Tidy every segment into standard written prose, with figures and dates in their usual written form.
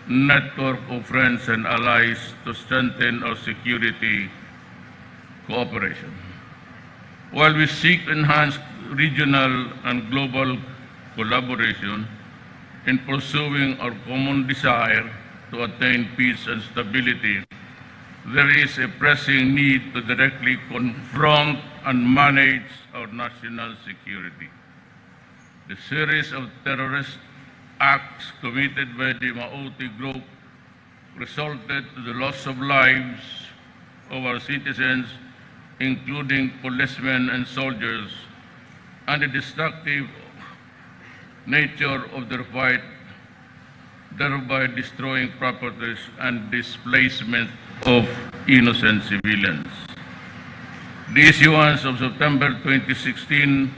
network of friends and allies to strengthen our security cooperation. While we seek to enhance regional and global collaboration in pursuing our common desire to attain peace and stability, there is a pressing need to directly confront and manage our national security. The series of terrorist acts committed by the Maoti group resulted in the loss of lives of our citizens, including policemen and soldiers, and the destructive nature of their fight, thereby destroying properties and displacement of innocent civilians. The issuance of September 2016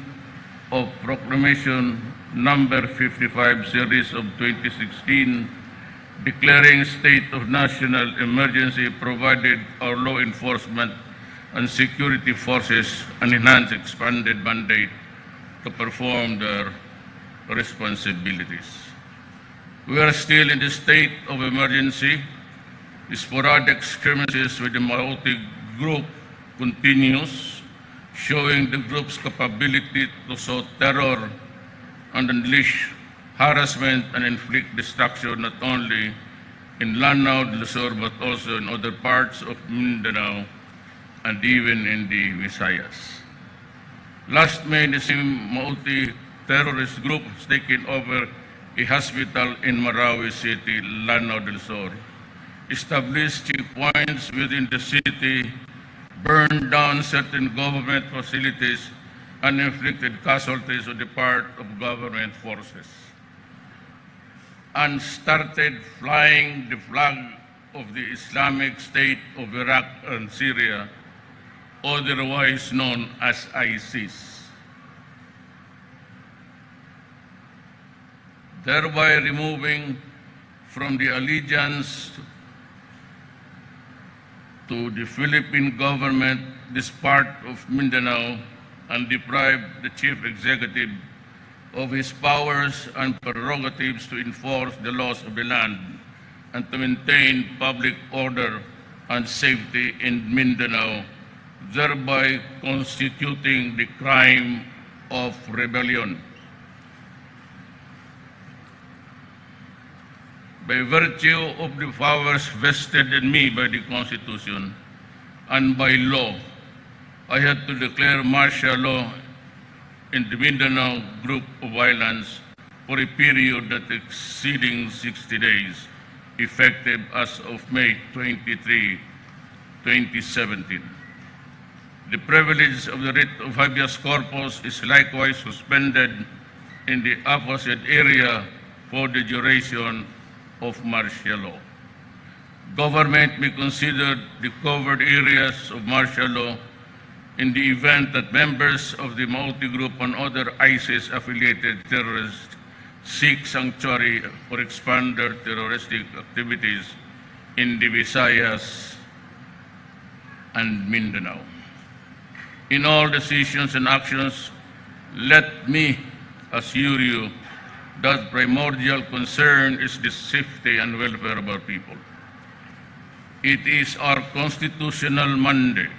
of Proclamation Number 55 Series of 2016 declaring state of national emergency provided our law enforcement and security forces an enhanced expanded mandate to perform their responsibilities. We are still in the state of emergency. The sporadic skirmishes with the Maoti group continues, showing the group's capability to sow terror and unleash harassment and inflict destruction not only in Lanao del Sur but also in other parts of Mindanao and even in the Visayas. Last May, the same Maoti terrorist group has taken over a hospital in Marawi City, Lanao del Sur, established checkpoints within the city, burned down certain government facilities, and inflicted casualties on the part of government forces, and started flying the flag of the Islamic State of Iraq and Syria, otherwise known as ISIS, thereby removing from the allegiance to the Philippine government this part of Mindanao and deprive the chief executive of his powers and prerogatives to enforce the laws of the land and to maintain public order and safety in Mindanao, thereby constituting the crime of rebellion. By virtue of the powers vested in me by the Constitution and by law, I had to declare martial law in the Mindanao Group of Islands for a period that exceeding 60 days, effective as of May 23, 2017. The privilege of the writ of habeas corpus is likewise suspended in the opposite area for the duration of martial law. Government may consider the covered areas of martial law in the event that members of the Maoti group and other ISIS-affiliated terrorists seek sanctuary for expanded terroristic activities in the Visayas and Mindanao. In all decisions and actions, let me assure you that primordial concern is the safety and welfare of our people. It is our constitutional mandate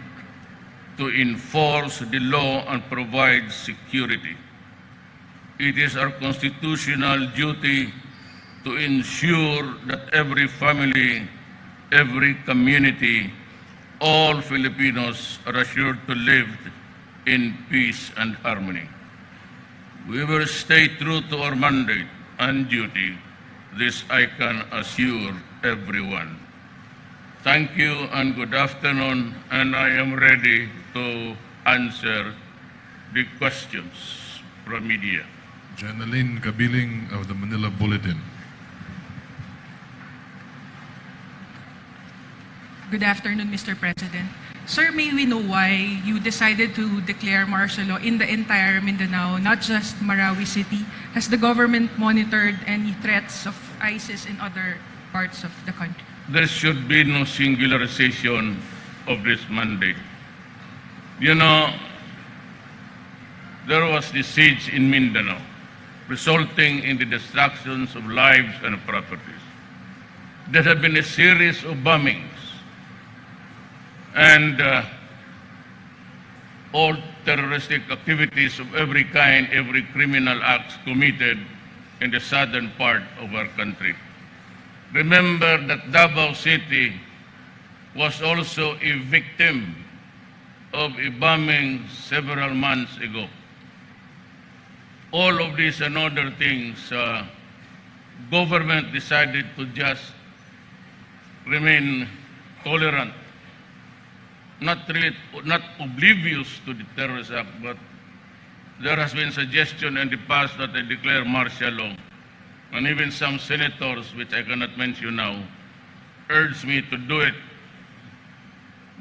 to enforce the law and provide security. It is our constitutional duty to ensure that every family, every community, all Filipinos are assured to live in peace and harmony. We will stay true to our mandate and duty. This I can assure everyone. Thank you and good afternoon, and I am ready to answer the questions from media. Janeline Kabiling of the Manila Bulletin. Good afternoon, Mr. President. Sir, may we know why you decided to declare martial law in the entire Mindanao, not just Marawi City? Has the government monitored any threats of ISIS in other parts of the country? There should be no singularization of this mandate. You know, there was the siege in Mindanao, resulting in the destructions of lives and properties. there have been a series of bombings and all terroristic activities of every kind, every criminal acts committed in the southern part of our country. Remember that Davao City was also a victim of a bombing several months ago. All of these and other things, government decided to just remain tolerant, not oblivious to the terrorist act, but there has been suggestion in the past that they declare martial law, and even some senators, which I cannot mention now, urged me to do it.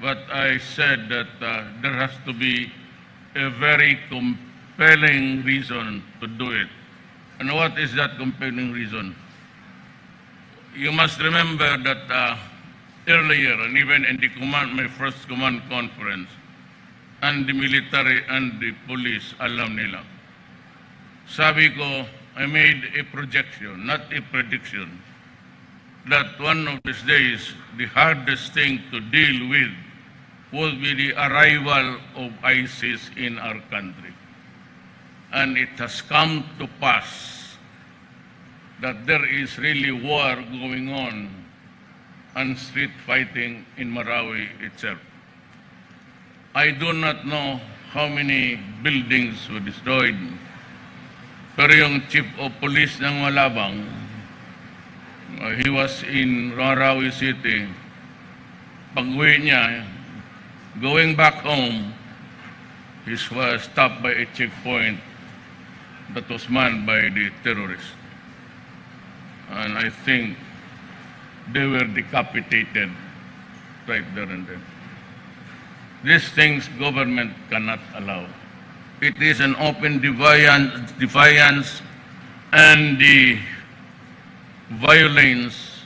But I said that there has to be a very compelling reason to do it. And what is that compelling reason? You must remember that earlier, and even in the my first command conference, and the military and the police, alam nila. Sabi ko, I made a projection, not a prediction, that one of these days, the hardest thing to deal with will be the arrival of ISIS in our country. And it has come to pass that there is really war going on and street fighting in Marawi itself. I do not know how many buildings were destroyed, pero yung chief of police ng Malabang, he was in Marawi City. Pag-uwi niya, going back home, he was stopped by a checkpoint that was manned by the terrorists. And I think they were decapitated right there and then. These things government cannot allow. It is an open defiance and the violence,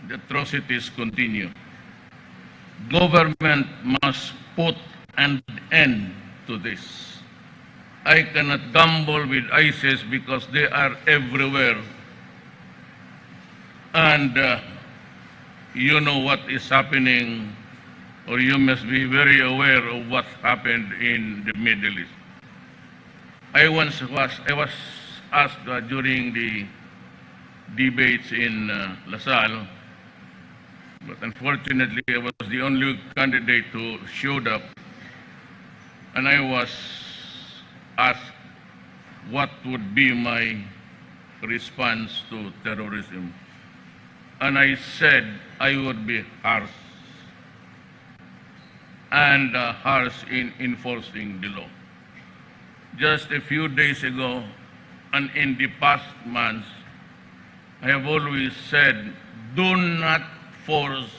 the atrocities continue. Government must put an end to this. I cannot gamble with ISIS because they are everywhere. And you know what is happening, or you must be very aware of what happened in the Middle East. I was asked during the debates in LaSalle, but unfortunately I was the only candidate who showed up, and I was asked what would be my response to terrorism. And I said I would be harsh and harsh in enforcing the law. Just a few days ago, and in the past months, I have always said, do not force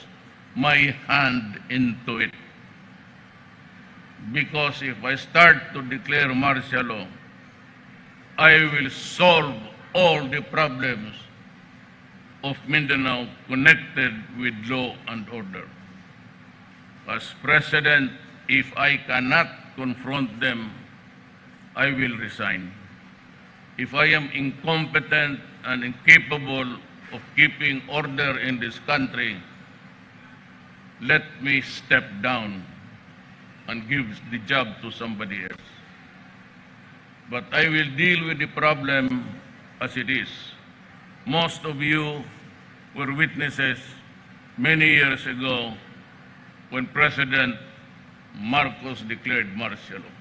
my hand into it. Because if I start to declare martial law, I will solve all the problems of Mindanao connected with law and order. As president, if I cannot confront them, I will resign. If I am incompetent and incapable of keeping order in this country, let me step down and give the job to somebody else. But I will deal with the problem as it is. Most of you were witnesses many years ago when President Marcos declared martial law.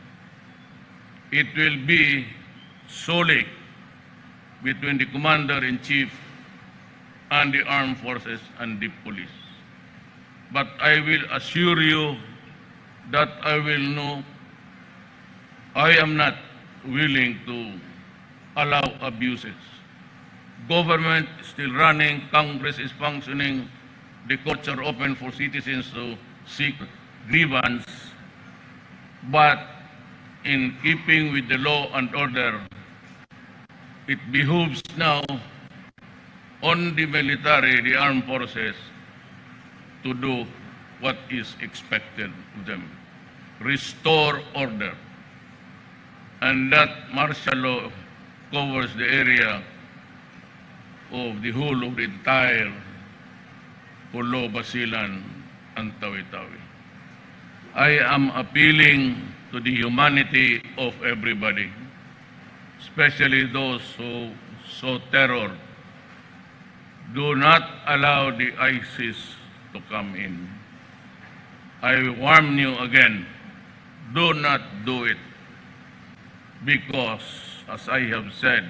It will be solely between the Commander-in-Chief and the armed forces and the police. But I will assure you that I am not willing to allow abuses. Government is still running, Congress is functioning, the courts are open for citizens to seek grievance, but in keeping with the law and order, it behooves now on the military, the armed forces, to do what is expected of them. Restore order. And that martial law covers the area of the whole of the entire Pulo, Basilan, and Tawi-Tawi. I am appealing to the humanity of everybody, especially those who sow terror. Do not allow the ISIS to come in. I warn you again, do not do it, because, as I have said,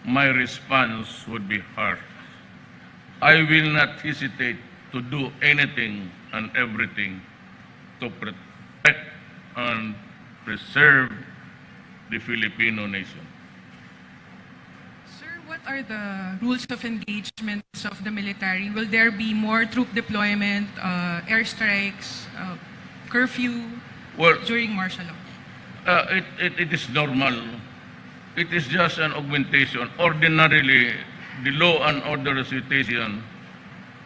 my response would be harsh. I will not hesitate to do anything and everything to protect and preserve the Filipino nation. Sir, what are the rules of engagements of the military? Will there be more troop deployment, airstrikes, curfew Well, during martial law? it is normal. It is just an augmentation. Ordinarily, the law and order situation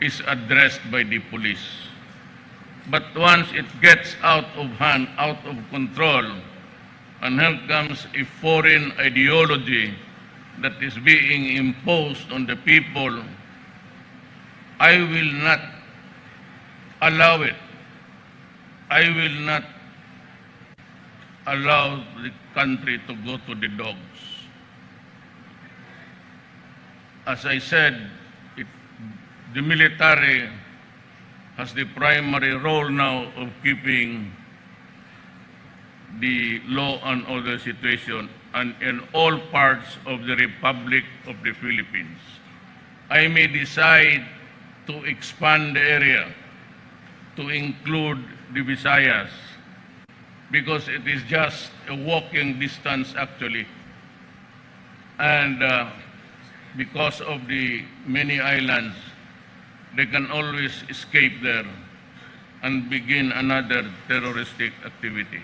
is addressed by the police. But once it gets out of hand, out of control, and here comes a foreign ideology that is being imposed on the people, I will not allow it. I will not allow the country to go to the dogs. As I said, the military has the primary role now of keeping the law and order situation and in all parts of the Republic of the Philippines. I may decide to expand the area to include the Visayas because it is just a walking distance actually. And because of the many islands, they can always escape there and begin another terroristic activity.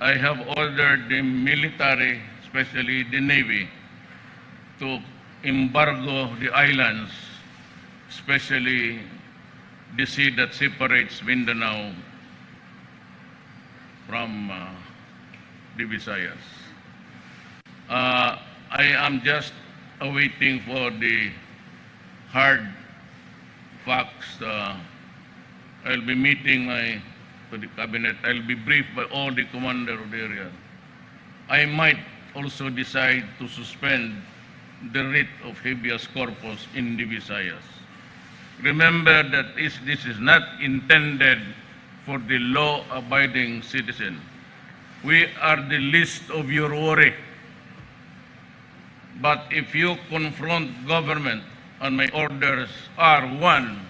I have ordered the military, especially the Navy, to embargo the islands, especially the sea that separates Mindanao from the Visayas. I am just awaiting for the hard facts. I'll be meeting to the cabinet. I'll be briefed by all the commander of the area. I might also decide to suspend the writ of habeas corpus in the Visayas. Remember that this is not intended for the law-abiding citizen. We are the least of your worry. But if you confront government, and my orders are, one,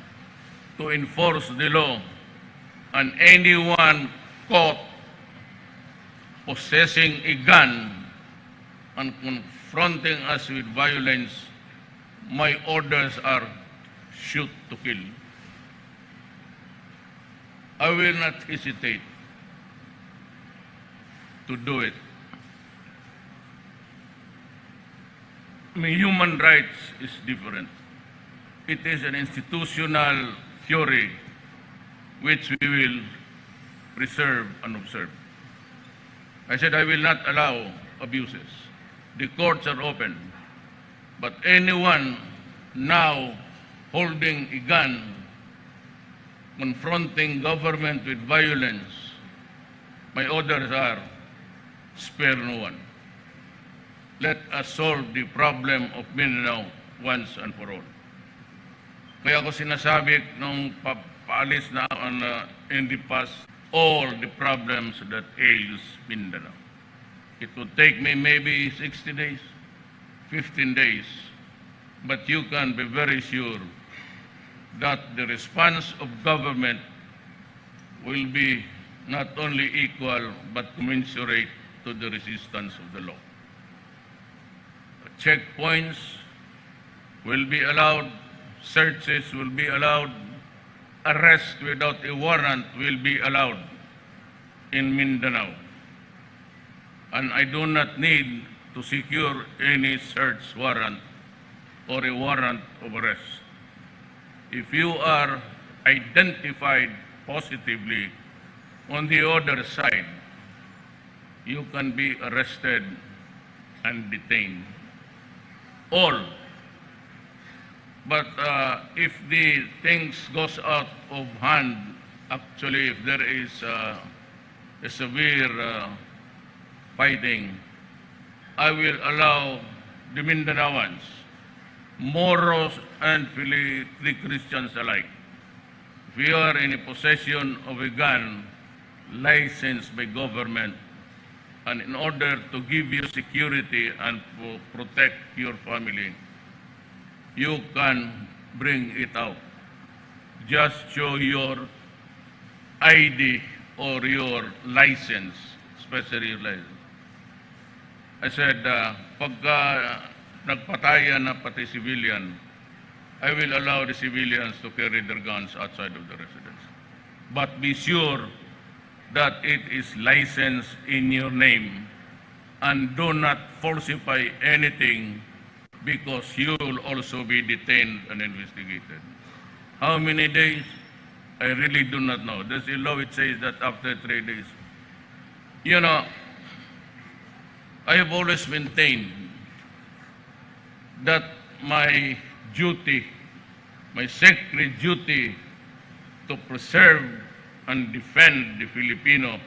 to enforce the law, and anyone caught possessing a gun and confronting us with violence, my orders are shoot to kill. I will not hesitate to do it. I mean, human rights is different. It is an institutional theory which we will preserve and observe. I said I will not allow abuses. The courts are open. But anyone now holding a gun, confronting government with violence, my orders are spare no one. Let us solve the problem of Mindanao once and for all. Kaya ako sinasabi nung paalis na in the past, all the problems that ails Mindanao. It would take me maybe 60 days, 15 days, but you can be very sure that the response of government will be not only equal but commensurate to the resistance of the law. Checkpoints will be allowed, searches will be allowed, arrest without a warrant will be allowed in Mindanao. And I do not need to secure any search warrant or a warrant of arrest. If you are identified positively on the other side, you can be arrested and detained. All But if the things goes out of hand, actually, if there is a severe fighting, I will allow the Mindanaoans, Moros and the Christians alike, if you are in a possession of a gun licensed by government, and in order to give you security and to protect your family, you can bring it out. Just show your ID or your license, especially your license. I said, pagka nagpatayan na pati civilian, I will allow the civilians to carry their guns outside of the residence. But be sure that it is licensed in your name, and do not falsify anything, because you will also be detained and investigated. How many days? I really do not know. There's a law which says that after 3 days. You know, I have always maintained that my duty, my sacred duty to preserve and defend the Filipino